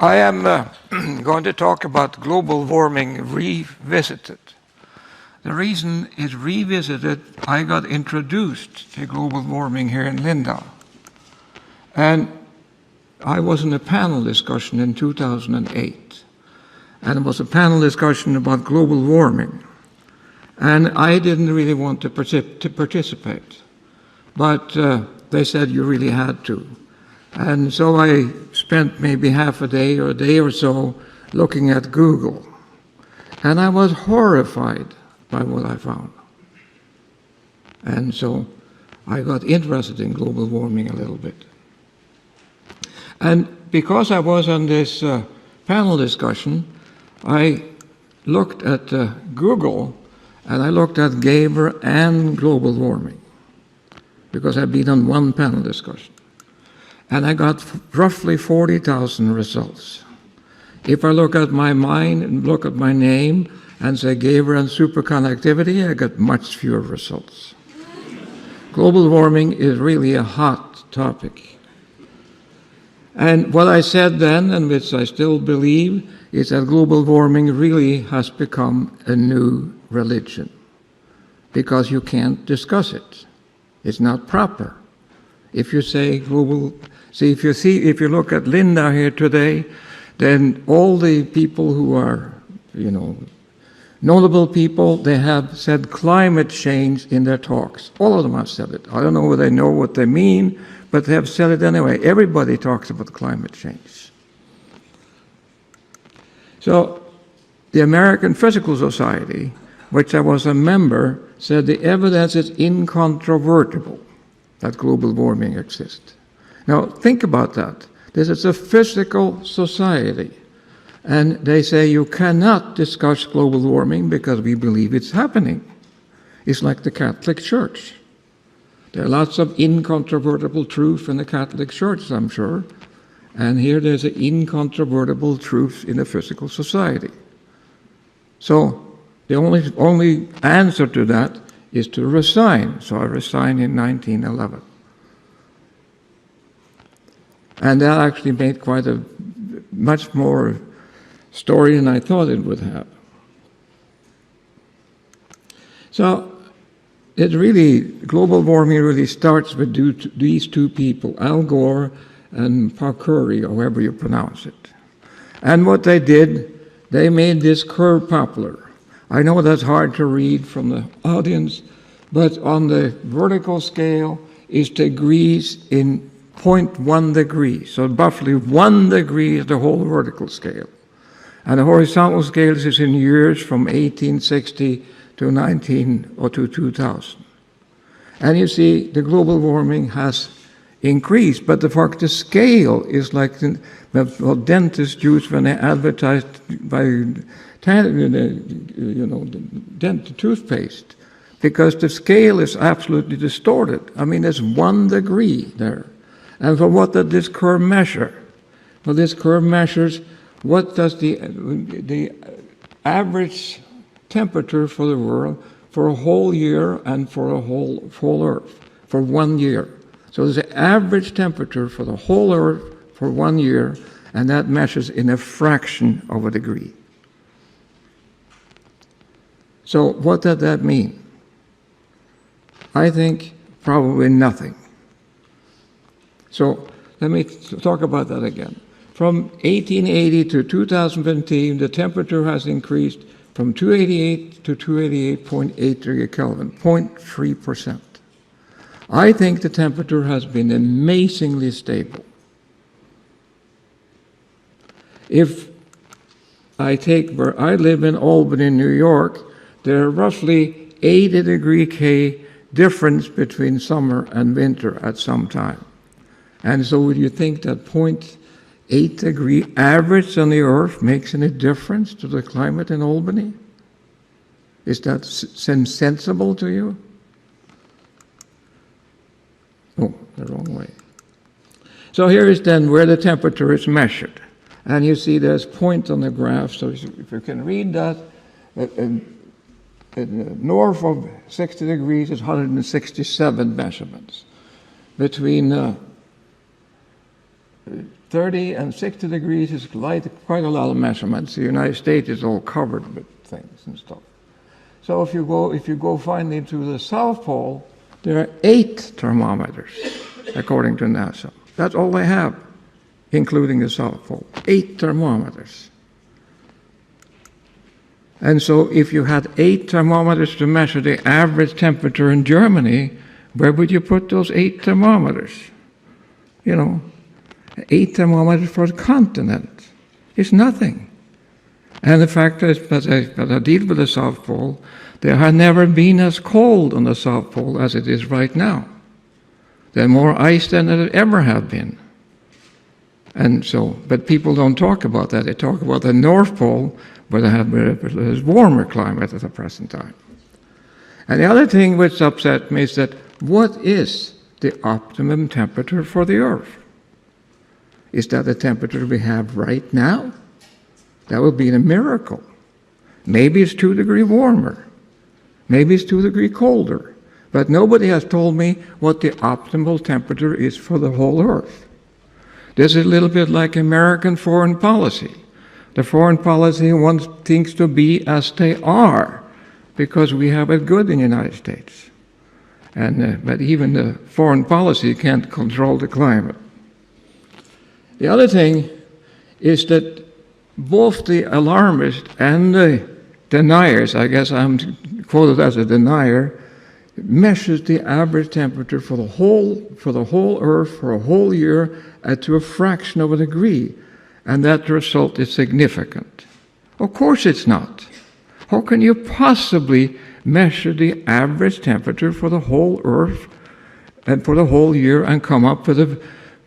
I am going to talk about global warming revisited. The reason it's revisited, I got introduced to global warming here in Lindau. And I was in a panel discussion in 2008. And it was a panel discussion about global warming. And I didn't really want to participate. But they said you really had to. And so I spent maybe half a day or a day or so looking at Google. And I was horrified by what I found. And so I got interested in global warming a little bit. And because I was on this panel discussion, I looked at Google and I looked at Gaber and global warming because I'd been on one panel discussion. And I got roughly 40,000 results. If I look at my mind and look at my name and say Gaber and superconductivity, I got much fewer results. Global warming is really a hot topic. And what I said then, and which I still believe, is that global warming really has become a new religion because you can't discuss it. It's not proper. If you say global, if you look at Linda here today, then all the people who are, notable people, they have said climate change in their talks. All of them have said it. I don't know whether they know what they mean, but they have said it anyway. Everybody talks about climate change. So the American Physical Society, which I was a member, said the evidence is incontrovertible that global warming exists. Now, think about that. This is a physical society. And they say you cannot discuss global warming because we believe it's happening. It's like the Catholic Church. There are lots of incontrovertible truth in the Catholic Church, I'm sure. And here there's an incontrovertible truth in the physical society. So the only answer to that is to resign. So I resigned in 1911. And that actually made quite a much more story than I thought it would have. So global warming really starts with these two people, Al Gore and Curry, however you pronounce it. And what they did, they made this curve popular. I know that's hard to read from the audience, but on the vertical scale is degrees in 0.1 degree. So roughly 1 degree is the whole vertical scale. And the horizontal scale is in years from 1860 to 2000. And you see the global warming has increased, but the scale is like what dentists use when they advertise by toothpaste, because the scale is absolutely distorted. I mean, there's 1 degree there. And for what does this curve measure? Well, this curve measures what does the average temperature for the world for a whole year and for a whole Earth for 1 year. So there's the average temperature for the whole Earth for 1 year, and that measures in a fraction of a degree. So what does that mean? I think probably nothing. So let me talk about that again. From 1880 to 2015, the temperature has increased from 288 to 288.8 degree Kelvin, 0.3%. I think the temperature has been amazingly stable. If I take where I live in Albany, New York, there are roughly 80 degree K difference between summer and winter at some time. And so would you think that 0.8 degree average on the Earth makes any difference to the climate in Albany? Is that sensible to you? Oh, the wrong way. So here is then where the temperature is measured. And you see there's point on the graph, so if you can read that, north of 60 degrees is 167 measurements. Between 30 and 60 degrees is quite a lot of measurements. The United States is all covered with things and stuff. So if you go finally to the South Pole, there are 8 thermometers, according to NASA. That's all they have, including the South Pole. 8 thermometers. And so if you had 8 thermometers to measure the average temperature in Germany, where would you put those 8 thermometers? 8 thermometers for the continent is nothing. And the fact is, but I deal with the South Pole, there has never been as cold on the South Pole as it is right now. There's more ice than there ever have been. And so, but people don't talk about that. They talk about the North Pole, where they have a warmer climate at the present time. And the other thing which upset me is that what is the optimum temperature for the Earth? Is that the temperature we have right now? That would be a miracle. Maybe it's 2 degrees warmer. Maybe it's 2 degrees colder. But nobody has told me what the optimal temperature is for the whole Earth. This is a little bit like American foreign policy. The foreign policy wants things to be as they are, because we have it good in the United States. But even the foreign policy can't control the climate. The other thing is that both the alarmists and the deniers, I guess I'm quoted as a denier, measures the average temperature for the whole Earth for a whole year to a fraction of a degree, and that result is significant. Of course it's not. How can you possibly measure the average temperature for the whole Earth and for the whole year and come up with a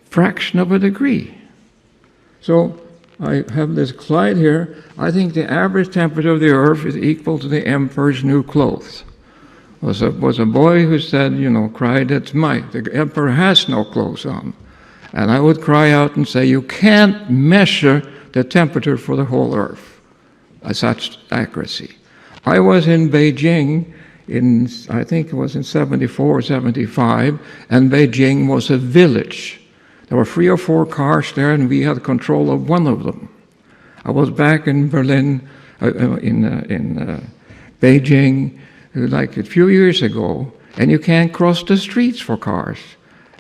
fraction of a degree? So I have this slide here. I think the average temperature of the Earth is equal to the emperor's new clothes. Was a boy who said, cried, the emperor has no clothes on. And I would cry out and say, you can't measure the temperature for the whole Earth at such accuracy. I was in Beijing I think it was in 74 or 75, and Beijing was a village. There were 3 or 4 cars there, and we had control of one of them. I was back in Berlin, in Beijing, like a few years ago, and you can't cross the streets for cars.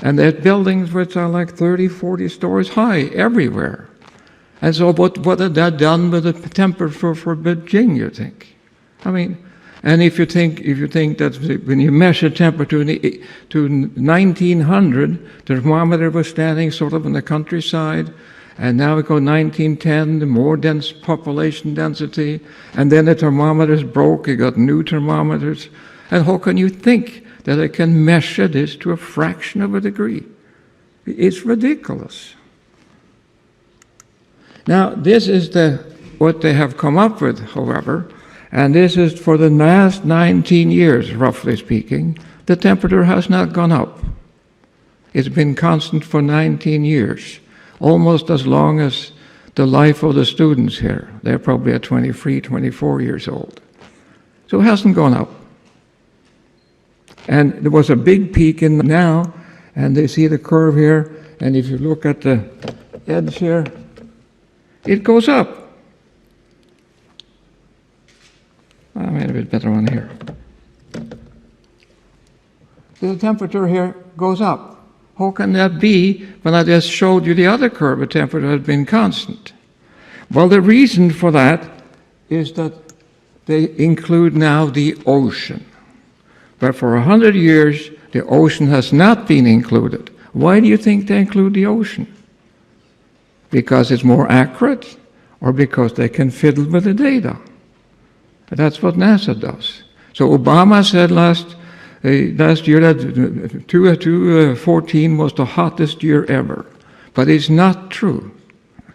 And there's buildings which are like 30, 40 stories high everywhere. And so what had that done with the temperature for Beijing, you think? I mean, and if you think that when you measure temperature to 1900, the thermometer was standing sort of in the countryside, and now we go 1910, the more dense population density, and then the thermometers broke, you got new thermometers, and how can you think that I can measure this to a fraction of a degree? It's ridiculous. Now, this is what they have come up with, however, and this is for the last 19 years, roughly speaking, the temperature has not gone up. It's been constant for 19 years, almost as long as the life of the students here. They're probably at 23, 24 years old. So it hasn't gone up. And there was a big peak in now, and they see the curve here, and if you look at the edge here, it goes up. I made a bit better one here. The temperature here goes up. How can that be when I just showed you the other curve, the temperature has been constant? Well, the reason for that is that they include now the ocean. But for 100 years, the ocean has not been included. Why do you think they include the ocean? Because it's more accurate, or because they can fiddle with the data? That's what NASA does. So Obama said last year that 2014 was the hottest year ever. But it's not true.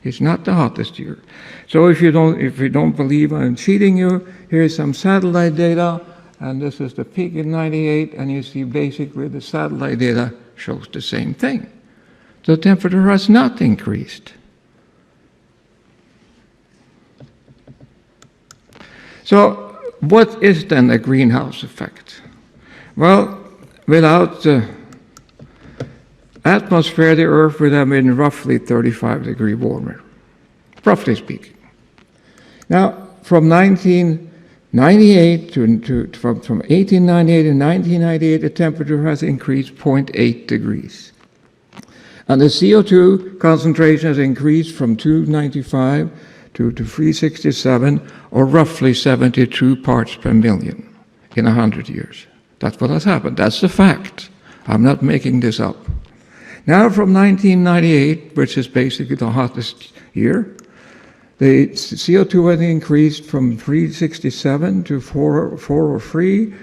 It's not the hottest year. So if you don't believe I'm cheating you, here's some satellite data, and this is the peak in 98, and you see basically the satellite data shows the same thing. The temperature has not increased. So what is then a greenhouse effect? Well, without atmosphere of the Earth would have been roughly 35 degrees warmer, roughly speaking. Now, from 1898 to 1998, the temperature has increased 0.8 degrees. And the CO2 concentration has increased from 295 to 367, or roughly 72 parts per million in 100 years. That's what has happened. That's the fact. I'm not making this up. Now from 1998, which is basically the hottest year, the CO2 has increased from 367 to 403,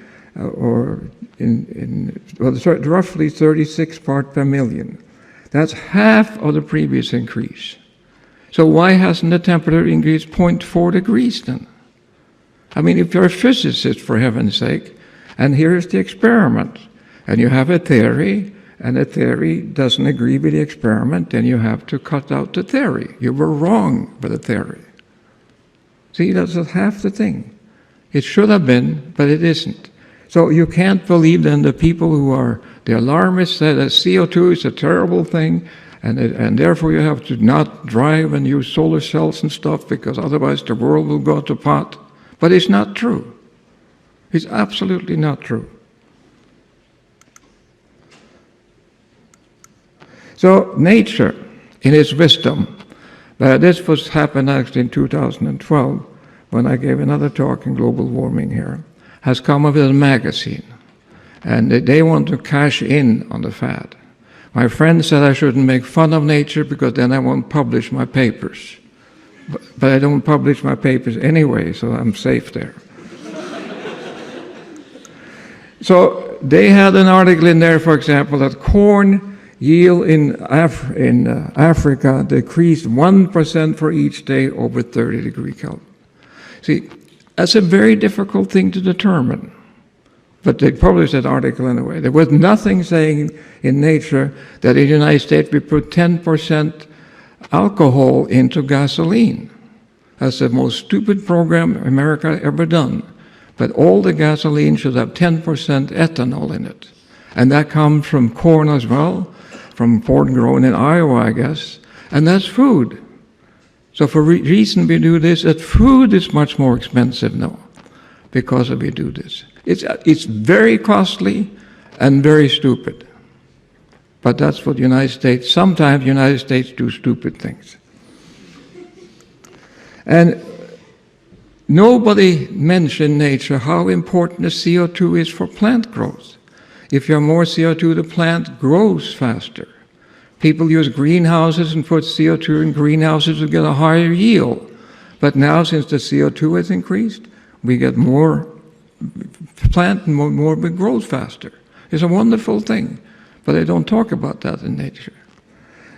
roughly 36 parts per million. That's half of the previous increase. So why hasn't the temperature increased 0.4 degrees then? I mean, if you're a physicist, for heaven's sake, and here's the experiment, and you have a theory, and the theory doesn't agree with the experiment, then you have to cut out the theory. You were wrong with the theory. See, that's half the thing. It should have been, but it isn't. So you can't believe then the people who are the alarmists say that CO2 is a terrible thing, and therefore you have to not drive and use solar cells and stuff because otherwise the world will go to pot. But it's not true. It's absolutely not true. So nature, in its wisdom, this was happened actually in 2012 when I gave another talk in global warming here, has come up with a magazine. And they want to cash in on the fad. My friend said I shouldn't make fun of nature because then I won't publish my papers. But I don't publish my papers anyway, so I'm safe there. So they had an article in there, for example, that corn yield in Africa decreased 1% for each day over 30 degree Kelvin. See, that's a very difficult thing to determine. But they published that article anyway. There was nothing saying in Nature that in the United States we put 10% alcohol into gasoline. That's the most stupid program America ever done. But all the gasoline should have 10% ethanol in it. And that comes from corn as well, from corn grown in Iowa, I guess. And that's food. So for reason we do this, that food is much more expensive now because we do this. It's very costly and very stupid. But that's what the United States, sometimes the United States do stupid things. And nobody mentioned nature how important the CO2 is for plant growth. If you have more CO2, the plant grows faster. People use greenhouses and put CO2 in greenhouses to get a higher yield. But now, since the CO2 has increased, we get more plant and more grows faster. It's a wonderful thing, but they don't talk about that in nature.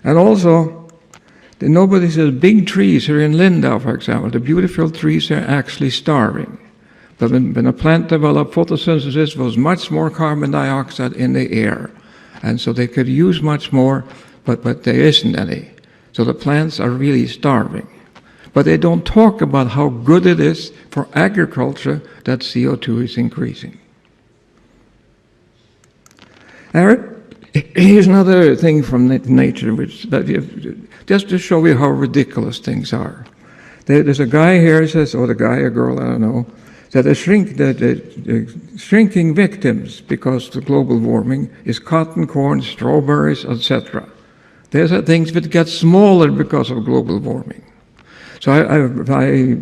And also, nobody says big trees here in Lindau, for example, the beautiful trees are actually starving. But when a plant developed photosynthesis, there was much more carbon dioxide in the air. And so they could use much more, but there isn't any. So the plants are really starving. But they don't talk about how good it is for agriculture that CO2 is increasing. Here's another thing from nature, just to show you how ridiculous things are. There's a guy here says, or the guy or girl, I don't know, that the shrinking victims because of global warming is cotton, corn, strawberries, etc. These are things that get smaller because of global warming. So I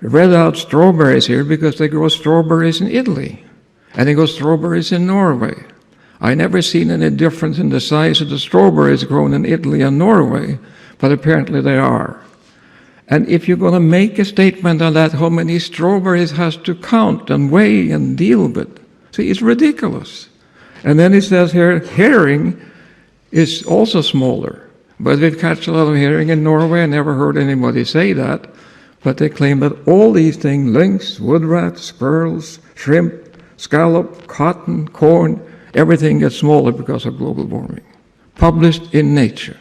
read out strawberries here because they grow strawberries in Italy, and they grow strawberries in Norway. I never seen any difference in the size of the strawberries grown in Italy and Norway, but apparently they are. And if you're going to make a statement on that, how many strawberries has to count and weigh and deal with? See, it's ridiculous. And then it says here, herring is also smaller. But we catch a lot of herring in Norway. I never heard anybody say that. But they claim that all these things, lynx, wood rats, squirrels, shrimp, scallop, cotton, corn, everything gets smaller because of global warming. Published in Nature.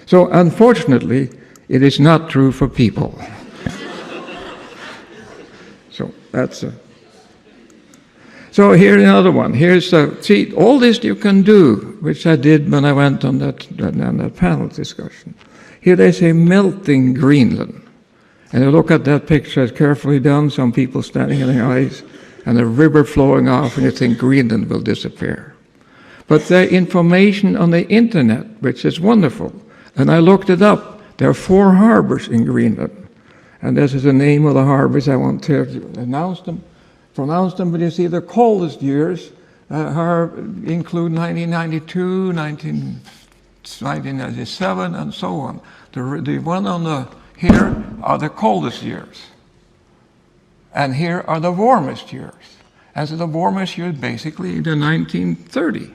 So unfortunately, it is not true for people. So here's another one. Here's see, all this you can do, which I did when I went on that panel discussion. Here they say melting Greenland. And you look at that picture, it's carefully done, some people standing in the ice, and a river flowing off, and you think Greenland will disappear. But the information on the internet, which is wonderful, and I looked it up, there are 4 harbors in Greenland. And this is the name of the harbors. I won't pronounce them, but you see the coldest years include 1992, 1997, and so on. The one on the here are the coldest years. And here are the warmest years. And so the warmest years basically the 1930.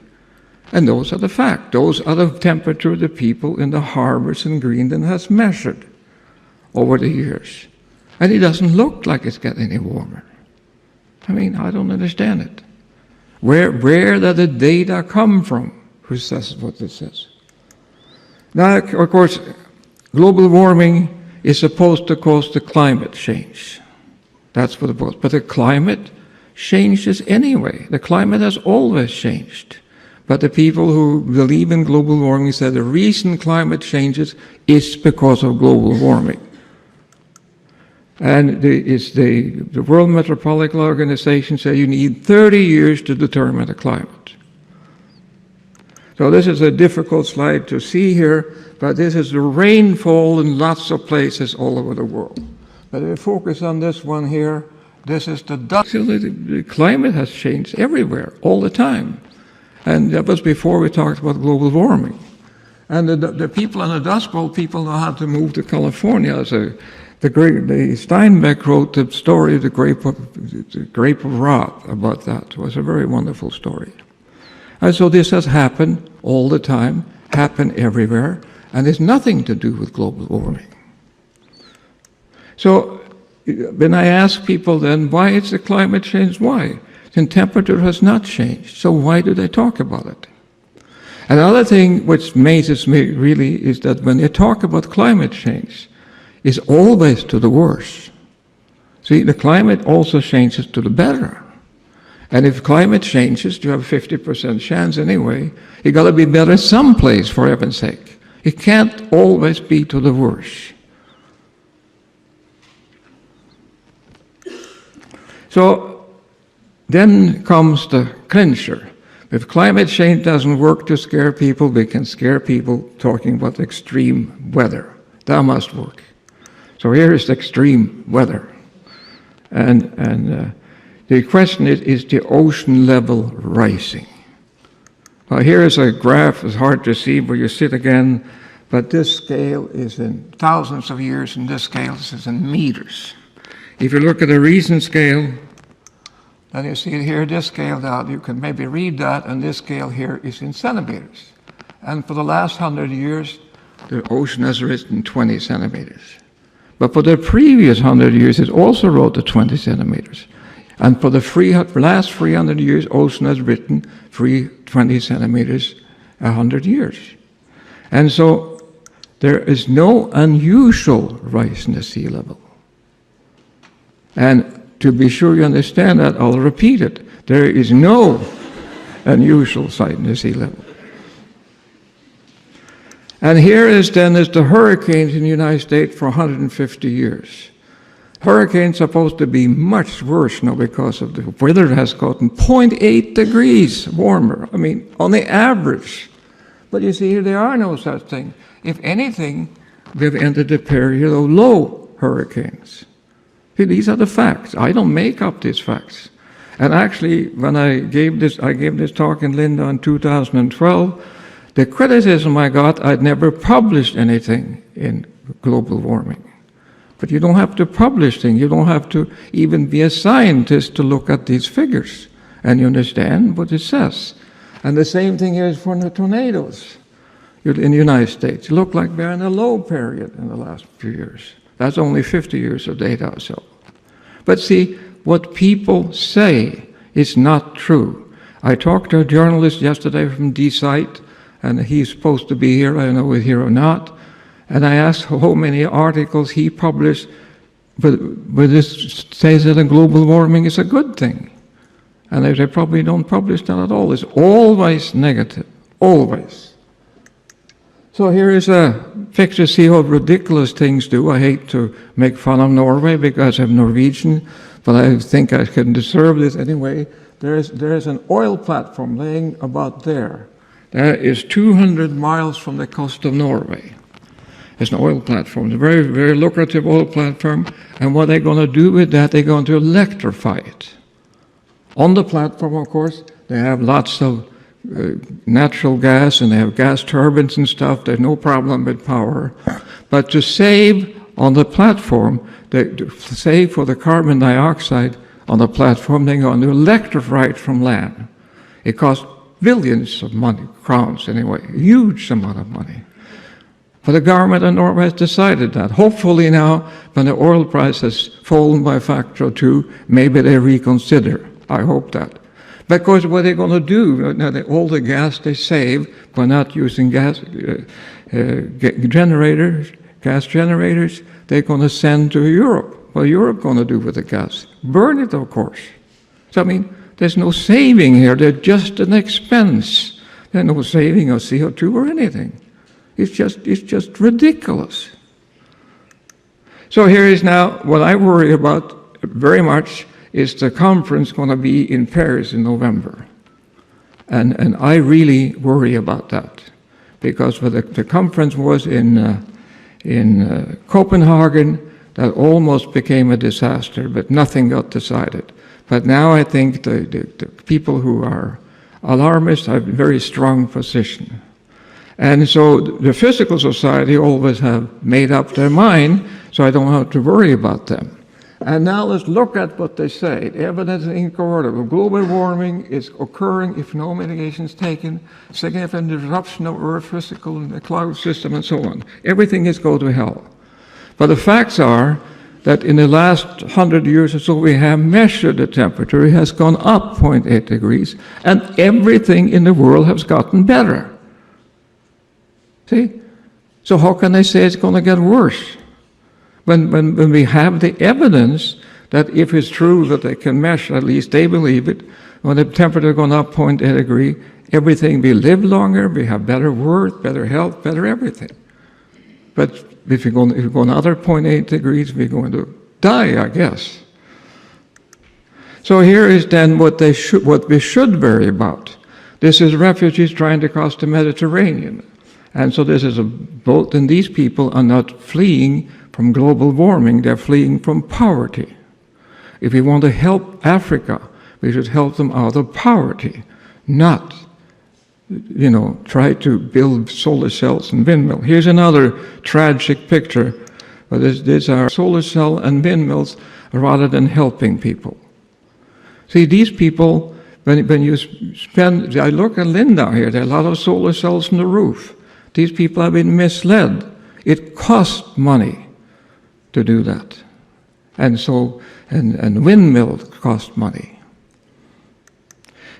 And those are the facts. Those are the temperature the people in the harbors in Greenland has measured over the years. And it doesn't look like it's getting any warmer. I mean, I don't understand it. Where do the data come from? Who says what this says? Now, of course, global warming is supposed to cause the climate change. That's what it was. But the climate changes anyway. The climate has always changed. But the people who believe in global warming say the reason climate changes is because of global warming. And the World Meteorological Organization said you need 30 years to determine the climate. So this is a difficult slide to see here, but this is the rainfall in lots of places all over the world. But if we focus on this one here, this is the dust. The climate has changed everywhere, all the time. And that was before we talked about global warming. And the people in the Dust Bowl, people know how to move to California. So the Steinbeck wrote the story, the Grape of Wrath, about that. It was a very wonderful story. And so this has happened all the time, happened everywhere, and it's nothing to do with global warming. So when I ask people then, why is the climate change? Why? The temperature has not changed, so why do they talk about it? Another thing which amazes me really is that when they talk about climate change, it's always to the worse. See, the climate also changes to the better. And if climate changes, you have a 50% chance anyway, you got to be better someplace, for heaven's sake. It can't always be to the worse. So then comes the clincher. If climate change doesn't work to scare people, we can scare people talking about extreme weather. That must work. So here is the extreme weather. And the question is the ocean level rising? Well, here is a graph. It's hard to see where you sit again, but this scale is in thousands of years, and this scale is in meters. If you look at the recent scale, then you see here this scaled out. You can maybe read that, and this scale here is in centimeters. And for the last 100 years, the ocean has risen 20 centimeters. But for the previous 100 years, it also rose to 20 centimeters. And for the last 300 years, ocean has risen 20 centimeters 100 years. And so there is no unusual rise in the sea level. And to be sure you understand that, I'll repeat it. There is no unusual sight in the sea level. And here is the hurricanes in the United States for 150 years. Hurricanes are supposed to be much worse now because of the weather has gotten 0.8 degrees warmer. I mean, on the average. But you see, here there are no such thing. If anything, we've entered a period of low hurricanes. See, these are the facts. I don't make up these facts. And actually, when I gave this talk in Linda in 2012, the criticism I got, I'd never published anything in global warming. But you don't have to publish things. You don't have to even be a scientist to look at these figures. And you understand what it says. And the same thing is for the tornadoes in the United States. It looked like we're in a low period in the last few years. That's only 50 years of data or so. But see, what people say is not true. I talked to a journalist yesterday from D-Site, and he's supposed to be here. I don't know if he's here or not. And I asked how many articles he published, but this says that global warming is a good thing. And they probably don't publish that at all. It's always negative, always. So here is a picture, see how ridiculous things do. I hate to make fun of Norway because I'm Norwegian, but I think I can deserve this anyway. There is an oil platform laying about there. That is 200 miles from the coast of Norway. It's an oil platform. It's a very, very lucrative oil platform. And what they're going to do with that, they're going to electrify it. On the platform, of course, they have lots of natural gas, and they have gas turbines and stuff. There's no problem with power. But to save on the platform, to save for the carbon dioxide on the platform, they're going to electrify it from land. It costs billions of money, crowns anyway, a huge amount of money. But the government of Norway has decided that. Hopefully now, when the oil price has fallen by a factor of 2, maybe they reconsider. I hope that. Because what they're going to do, all the gas they save by not using gas generators, they're going to send to Europe. What Europe going to do with the gas? Burn it, of course. So, I mean, there's no saving here. They're just an expense. There's no saving of CO2 or anything. It's just ridiculous. So here is now what I worry about very much is the conference going to be in Paris in November. And I really worry about that. Because the conference was in Copenhagen, that almost became a disaster, but nothing got decided. But now I think the people who are alarmists have a very strong position. And so the physical society always have made up their mind, so I don't have to worry about them. And now let's look at what they say. The evidence is incorrigible. Global warming is occurring if no mitigation is taken, significant disruption of Earth's physical and the cloud system and so on. Everything is going to hell. But the facts are that in the last 100 years or so, we have measured the temperature. It has gone up 0.8 degrees, and everything in the world has gotten better. See? So how can they say it's going to get worse? When we have the evidence that if it's true that they can measure, at least they believe it, when the temperature gone up 0.8 degree, everything, we live longer, we have better work, better health, better everything. But if you go another 0.8 degrees, we're going to die, I guess. So here is then what we should worry about. This is refugees trying to cross the Mediterranean. And so this is a boat, and these people are not fleeing from global warming, they're fleeing from poverty. If we want to help Africa, we should help them out of poverty, not, try to build solar cells and windmills. Here's another tragic picture, but these are solar cell and windmills rather than helping people. See, these people, when you spend, I look at Linda here, there are a lot of solar cells on the roof. These people have been misled. It costs money to do that. And so, and windmills cost money.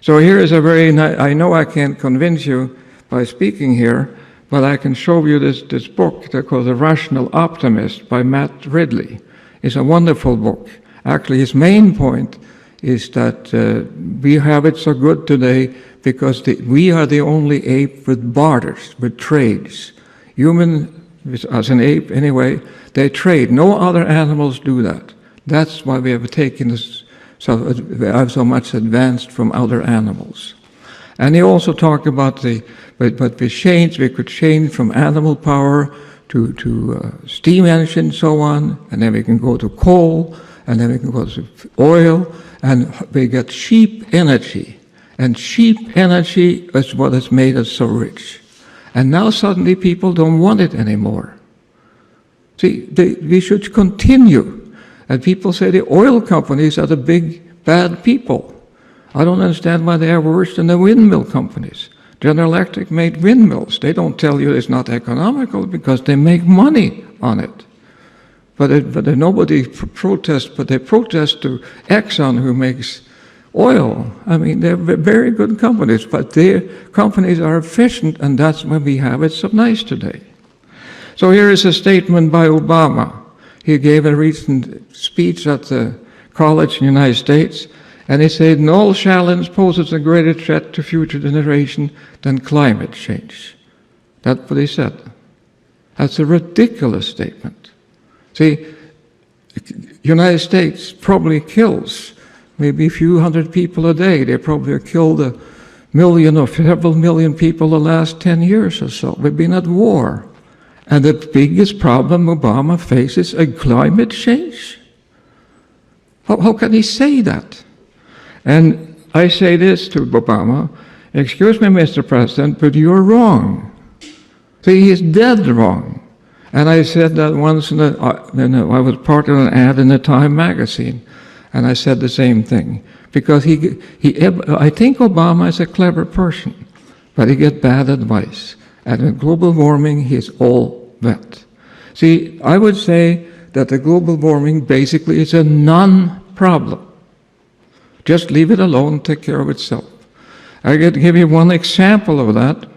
So here is a very nice, I know I can't convince you by speaking here, but I can show you this book that's called The Rational Optimist by Matt Ridley. It's a wonderful book. Actually, his main point is that we have it so good today because we are the only ape with barters, with trades. Human, as an ape anyway, they trade. No other animals do that. That's why we have taken this, so much advanced from other animals. And he also talked about but we could change from animal power to steam engine and so on, and then we can go to coal, and then we can go to oil, and we get cheap energy. And cheap energy is what has made us so rich. And now suddenly people don't want it anymore. See, we should continue. And people say the oil companies are the big, bad people. I don't understand why they are worse than the windmill companies. General Electric made windmills. They don't tell you it's not economical because they make money on it. But nobody protests, but they protest to Exxon, who makes oil. I mean, they're very good companies, but their companies are efficient, and that's why we have it so nice today. So here is a statement by Obama. He gave a recent speech at the college in the United States, And he said, no challenge poses a greater threat to future generations than climate change. That's what he said. That's a ridiculous statement. See, the United States probably kills maybe a few hundred people a day. They probably have killed 1 million or several million people the last 10 years or so. We've been at war. And the biggest problem Obama faces is climate change. How can he say that? And I say this to Obama, excuse me, Mr. President, but you're wrong. See, he's dead wrong. And I said that once, I was part of an ad in the Time magazine, and I said the same thing. Because I think Obama is a clever person, but he gets bad advice. And in global warming, he's all that. See, I would say that the global warming basically is a non-problem. Just leave it alone, take care of itself. I could give you one example of that,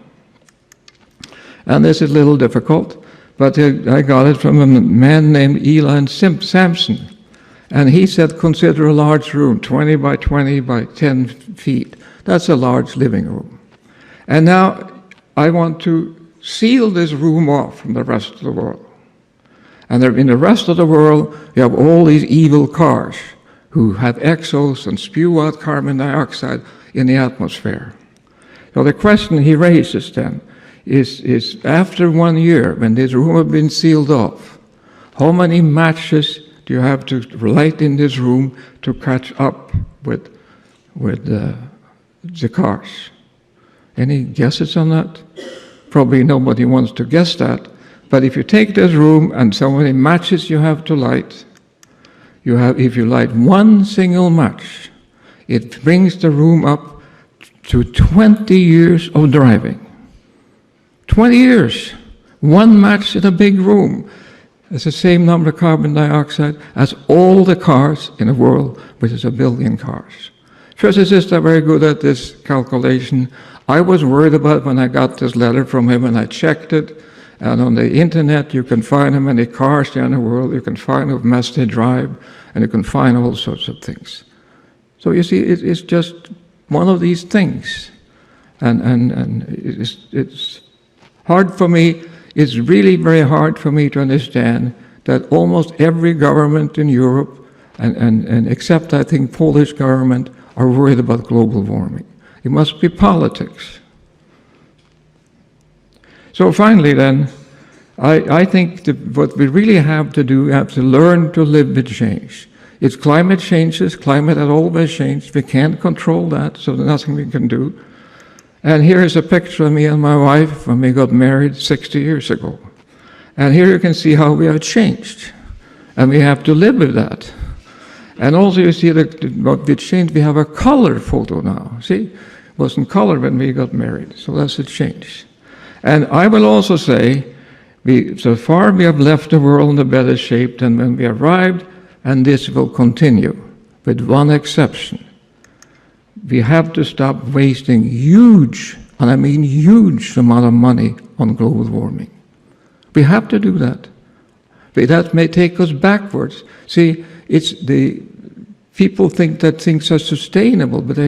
and this is a little difficult, but I got it from a man named Eli Sampson. And he said, consider a large room, 20 by 20 by 10 feet. That's a large living room. And now I want to seal this room off from the rest of the world. And in the rest of the world, you have all these evil cars who have exhaust and spew out carbon dioxide in the atmosphere. So the question he raises then is after 1 year, when this room has been sealed off, how many matches do you have to light in this room to catch up with the cars? Any guesses on that? Probably nobody wants to guess that. But if you take this room and so many matches you have to light, if you light one single match, it brings the room up to 20 years of driving. 20 years. One match in a big room. It's the same number of carbon dioxide as all the cars in the world, which is 1 billion cars. Physicists are very good at this calculation. I was worried about it when I got this letter from him, and I checked it. And on the internet, you can find how many cars there in the world. You can find how much they drive, and you can find all sorts of things. So you see, it's just one of these things. And it's hard for me. It's really very hard for me to understand that almost every government in Europe, and except I think Polish government, are worried about global warming. It must be politics. So finally then, I think what we really have to do, we have to learn to live with change. It's climate changes, climate has always changed. We can't control that, so there's nothing we can do. And here is a picture of me and my wife when we got married 60 years ago. And here you can see how we have changed. And we have to live with that. And also you see that what we changed, we have a color photo now. See, it wasn't color when we got married, so that's a change. And I will also say, so far we have left the world in a better shape than when we arrived, and this will continue, with one exception. We have to stop wasting huge, and I mean huge amount of money on global warming. We have to do that. That may take us backwards. See, it's the people think that things are sustainable, but they